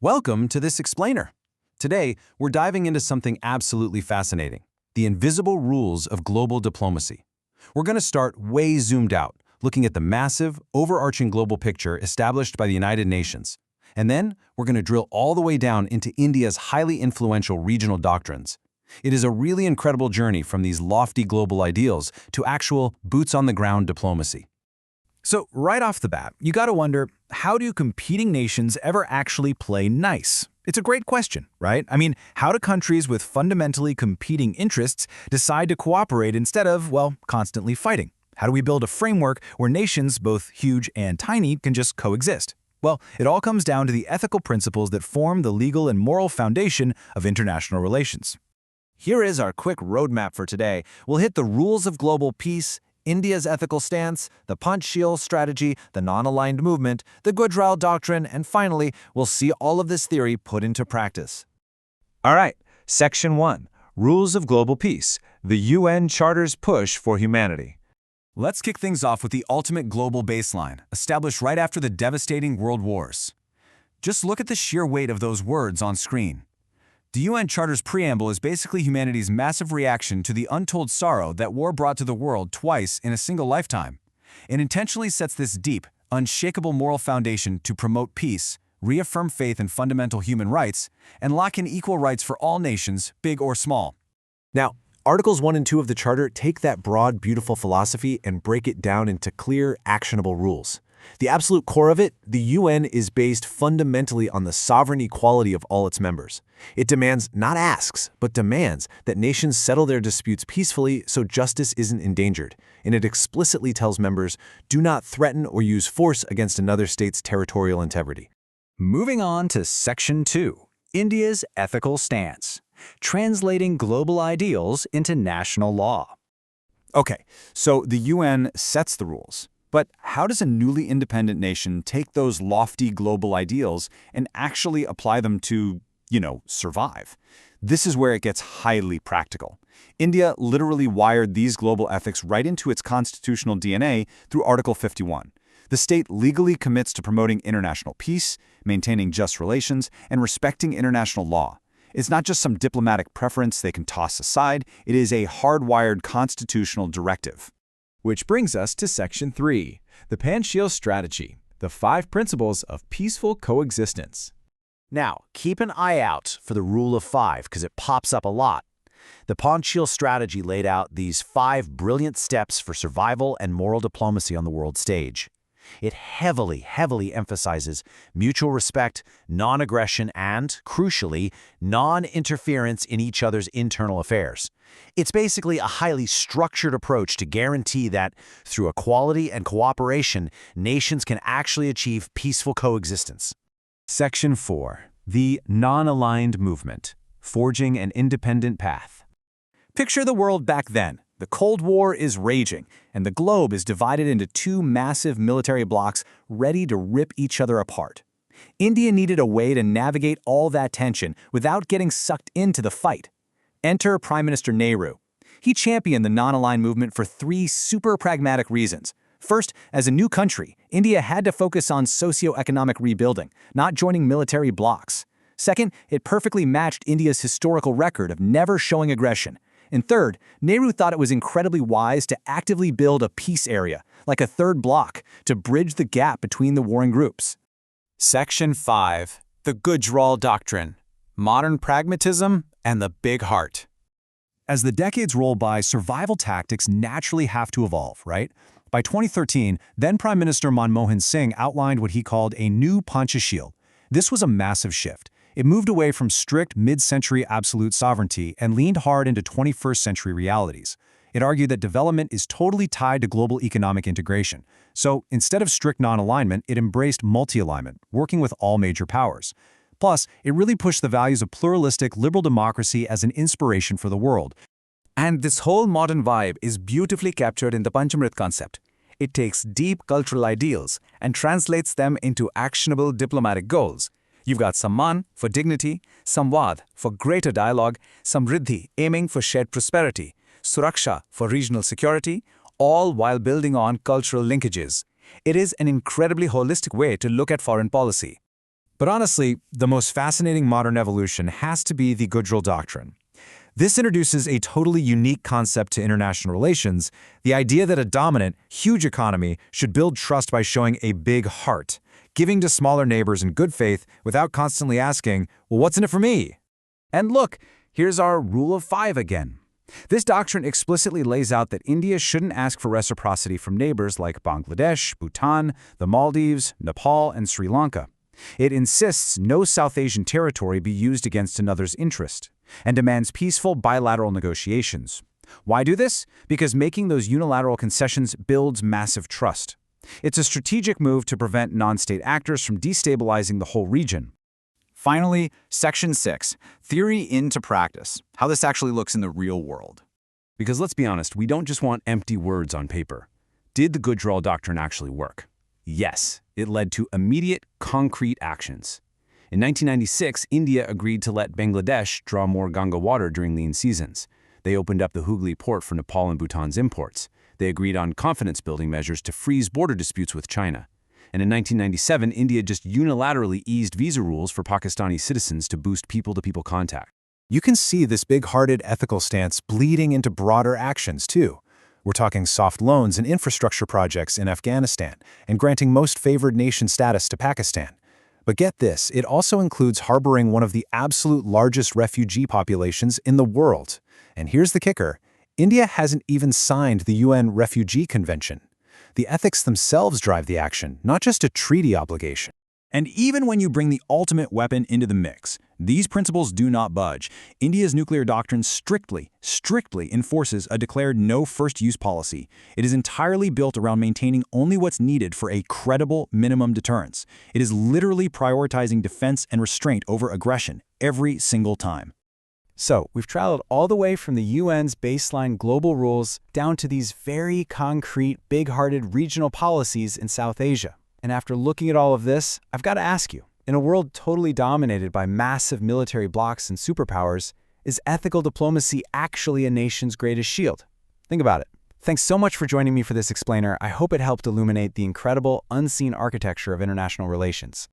Welcome to this explainer. Today, we're diving into something absolutely fascinating, the invisible rules of global diplomacy. We're going to start way zoomed out, looking at the massive, overarching global picture established by the United Nations. And then, we're going to drill all the way down into India's highly influential regional doctrines. It is a really incredible journey from these lofty global ideals to actual boots-on-the-ground diplomacy. So right off the bat, you got to wonder, how do competing nations ever actually play nice? It's a great question, right? I mean, how do countries with fundamentally competing interests decide to cooperate instead of, well, constantly fighting? How do we build a framework where nations, both huge and tiny, can just coexist? Well, it all comes down to the ethical principles that form the legal and moral foundation of international relations. Here is our quick roadmap for today. We'll hit the rules of global peace, India's ethical stance, the Panchsheel strategy, the non-aligned movement, the Gujral Doctrine, and finally, we'll see all of this theory put into practice. All right, Section 1, Rules of Global Peace, the UN Charter's push for humanity. Let's kick things off with the ultimate global baseline, established right after the devastating world wars. Just look at the sheer weight of those words on screen. The UN Charter's preamble is basically humanity's massive reaction to the untold sorrow that war brought to the world twice in a single lifetime. It intentionally sets this deep, unshakable moral foundation to promote peace, reaffirm faith in fundamental human rights, and lock in equal rights for all nations, big or small. Now, Articles 1 and 2 of the Charter take that broad, beautiful philosophy and break it down into clear, actionable rules. The absolute core of it, the UN is based fundamentally on the sovereign equality of all its members. It demands, not asks, but demands that nations settle their disputes peacefully so justice isn't endangered. And it explicitly tells members, do not threaten or use force against another state's territorial integrity. Moving on to Section 2, India's ethical stance, translating global ideals into national law. Okay, so the UN sets the rules. But how does a newly independent nation take those lofty global ideals and actually apply them to, survive? This is where it gets highly practical. India literally wired these global ethics right into its constitutional DNA through Article 51. The state legally commits to promoting international peace, maintaining just relations, and respecting international law. It's not just some diplomatic preference they can toss aside, it is a hardwired constitutional directive. Which brings us to Section 3, the Panchsheel strategy, the 5 principles of peaceful coexistence. Now, keep an eye out for the rule of 5 because it pops up a lot. The Panchsheel strategy laid out these 5 brilliant steps for survival and moral diplomacy on the world stage. It heavily emphasizes mutual respect, non-aggression, and, crucially, non-interference in each other's internal affairs. It's basically a highly structured approach to guarantee that, through equality and cooperation, nations can actually achieve peaceful coexistence. Section 4, the non-aligned movement, forging an independent path. Picture the world back then. The Cold War is raging, and the globe is divided into 2 massive military blocs ready to rip each other apart. India needed a way to navigate all that tension without getting sucked into the fight. Enter Prime Minister Nehru. He championed the non-aligned movement for 3 super pragmatic reasons. First, as a new country, India had to focus on socio-economic rebuilding, not joining military blocs. Second, it perfectly matched India's historical record of never showing aggression. And third, Nehru thought it was incredibly wise to actively build a peace area, like a third bloc, to bridge the gap between the warring groups. Section 5, the Gujral Doctrine, modern pragmatism and the big heart. As the decades roll by, survival tactics naturally have to evolve, right? By 2013, then Prime Minister Manmohan Singh outlined what he called a new Panchsheel. This was a massive shift. It moved away from strict mid-century absolute sovereignty and leaned hard into 21st century realities. It argued that development is totally tied to global economic integration. So instead of strict non-alignment, it embraced multi-alignment, working with all major powers. Plus, it really pushed the values of pluralistic liberal democracy as an inspiration for the world. And this whole modern vibe is beautifully captured in the Panchamrit concept. It takes deep cultural ideals and translates them into actionable diplomatic goals. You've got Samman for dignity, Samvad for greater dialogue, Samriddhi aiming for shared prosperity, Suraksha for regional security, all while building on cultural linkages. It is an incredibly holistic way to look at foreign policy. But honestly, the most fascinating modern evolution has to be the Gujral Doctrine. This introduces a totally unique concept to international relations, the idea that a dominant, huge economy should build trust by showing a big heart, giving to smaller neighbors in good faith without constantly asking, well, what's in it for me? And look, here's our rule of 5 again. This doctrine explicitly lays out that India shouldn't ask for reciprocity from neighbors like Bangladesh, Bhutan, the Maldives, Nepal, and Sri Lanka. It insists no South Asian territory be used against another's interest, and demands peaceful bilateral negotiations. Why do this? Because making those unilateral concessions builds massive trust. It's a strategic move to prevent non-state actors from destabilizing the whole region. Finally, Section 6, Theory into Practice, how this actually looks in the real world. Because let's be honest, we don't just want empty words on paper. Did the Gujral Doctrine actually work? Yes, it led to immediate, concrete actions. In 1996, India agreed to let Bangladesh draw more Ganga water during lean seasons. They opened up the Hooghly port for Nepal and Bhutan's imports. They agreed on confidence-building measures to freeze border disputes with China. And in 1997, India just unilaterally eased visa rules for Pakistani citizens to boost people-to-people contact. You can see this big-hearted ethical stance bleeding into broader actions, too. We're talking soft loans and infrastructure projects in Afghanistan, and granting most favored nation status to Pakistan. But get this, it also includes harboring one of the absolute largest refugee populations in the world. And here's the kicker. India hasn't even signed the UN Refugee Convention. The ethics themselves drive the action, not just a treaty obligation. And even when you bring the ultimate weapon into the mix, these principles do not budge. India's nuclear doctrine strictly enforces a declared no first-use policy. It is entirely built around maintaining only what's needed for a credible minimum deterrence. It is literally prioritizing defense and restraint over aggression every single time. So, we've traveled all the way from the UN's baseline global rules down to these very concrete, big-hearted regional policies in South Asia. And after looking at all of this, I've got to ask you, in a world totally dominated by massive military blocs and superpowers, is ethical diplomacy actually a nation's greatest shield? Think about it. Thanks so much for joining me for this explainer. I hope it helped illuminate the incredible, unseen architecture of international relations.